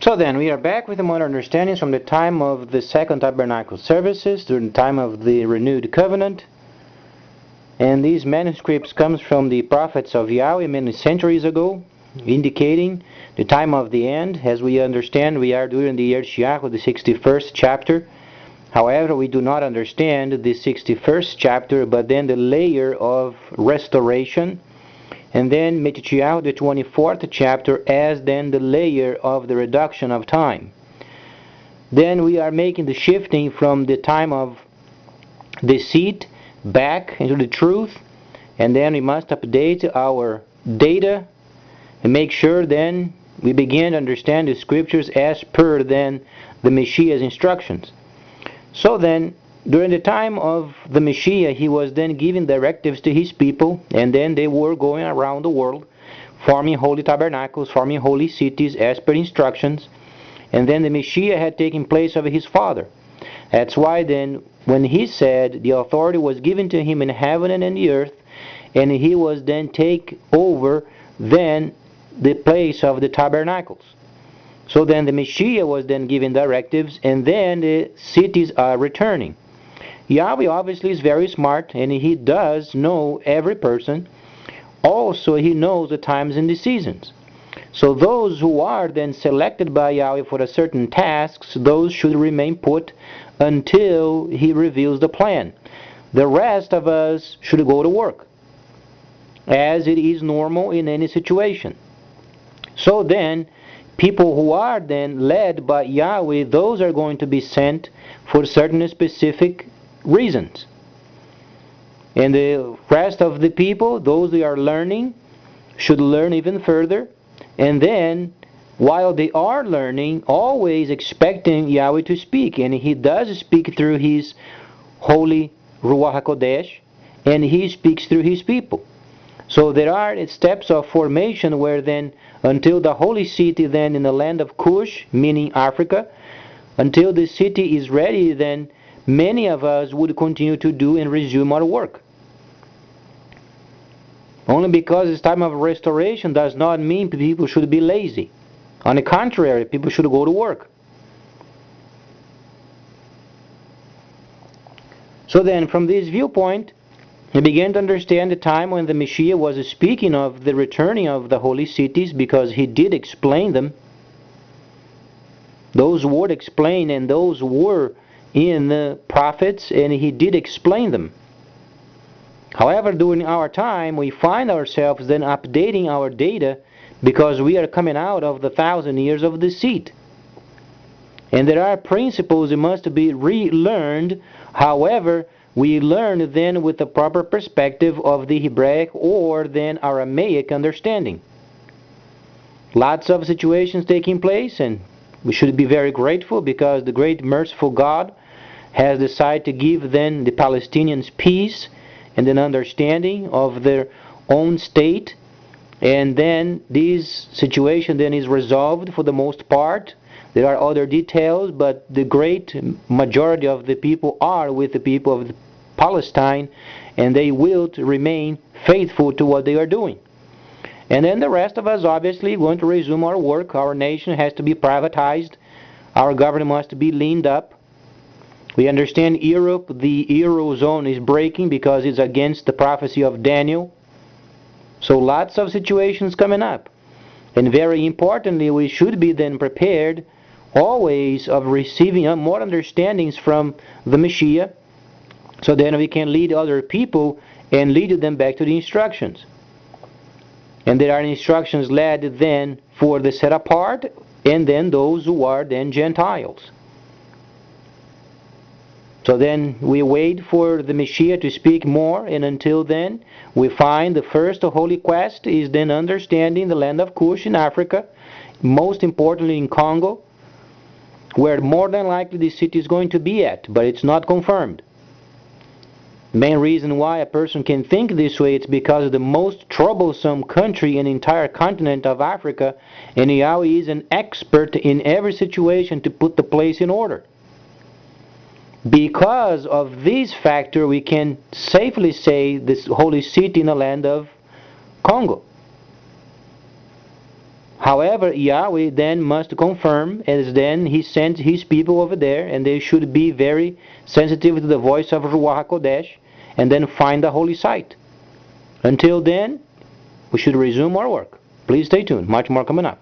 So then, we are back with more understandings from the time of the Second Tabernacle services, during the time of the renewed covenant. And these manuscripts comes from the prophets of Yahweh many centuries ago, indicating the time of the end. As we understand, we are during the year Shiach, the 61st chapter. However, we do not understand the 61st chapter, but then the layer of restoration, and then Metchiah, the 24th chapter, as then the layer of the reduction of time. Then we are making the shifting from the time of deceit back into the truth, and then we must update our data and make sure then we begin to understand the scriptures as per then the Messiah's instructions. So then, during the time of the Messiah, he was then giving directives to his people, and then they were going around the world, forming holy tabernacles, forming holy cities as per instructions, and then the Messiah had taken place of his Father. That's why then, when he said the authority was given to him in heaven and in the earth, and he was then take over then the place of the tabernacles. So then the Messiah was then giving directives, and then the cities are returning. Yahweh obviously is very smart, and he does know every person. Also, he knows the times and the seasons. So those who are then selected by Yahweh for a certain tasks, those should remain put until he reveals the plan. The rest of us should go to work, as it is normal in any situation. So then, people who are then led by Yahweh, those are going to be sent for certain specific reasons. And the rest of the people, those who are learning, should learn even further. And then, while they are learning, always expecting Yahweh to speak. And he does speak through his holy Ruach HaKodesh, and he speaks through his people. So there are steps of formation where then, until the holy city then in the land of Cush, meaning Africa, until the city is ready, then many of us would continue to do and resume our work. Only because it's time of restoration does not mean people should be lazy. On the contrary, people should go to work. So then, from this viewpoint, we began to understand the time when the Messiah was speaking of the returning of the holy cities, because he did explain them. Those were explained, and those were in the prophets, and he did explain them. However, during our time, we find ourselves then updating our data, because we are coming out of the 1,000 years of deceit. And there are principles that must be relearned. However, we learn then with the proper perspective of the Hebraic or then Aramaic understanding. Lots of situations taking place, and we should be very grateful, because the great merciful God has decided to give then the Palestinians peace and an understanding of their own state. And then this situation then is resolved for the most part. There are other details, but the great majority of the people are with the people of Palestine, and they will remain faithful to what they are doing. And then the rest of us obviously want to resume our work. Our nation has to be privatized. Our government must be leaned up. We understand Europe, the Eurozone is breaking because it's against the prophecy of Daniel. So lots of situations coming up. And very importantly, we should be then prepared always of receiving more understandings from the Messiah, so then we can lead other people and lead them back to the instructions. And there are instructions led then for the set apart, and then those who are then Gentiles. So then we wait for the Messiah to speak more, and until then we find the first holy quest is then understanding the land of Cush in Africa, most importantly in Congo, where more than likely the city is going to be at, but it's not confirmed. The main reason why a person can think this way is because of the most troublesome country in the entire continent of Africa, and Yahweh is an expert in every situation to put the place in order. Because of this factor, we can safely say this holy city in the land of Congo. However, Yahweh then must confirm, as then He sent His people over there, and they should be very sensitive to the voice of Ruach HaKodesh, and then find the holy site. Until then, we should resume our work. Please stay tuned. Much more coming up.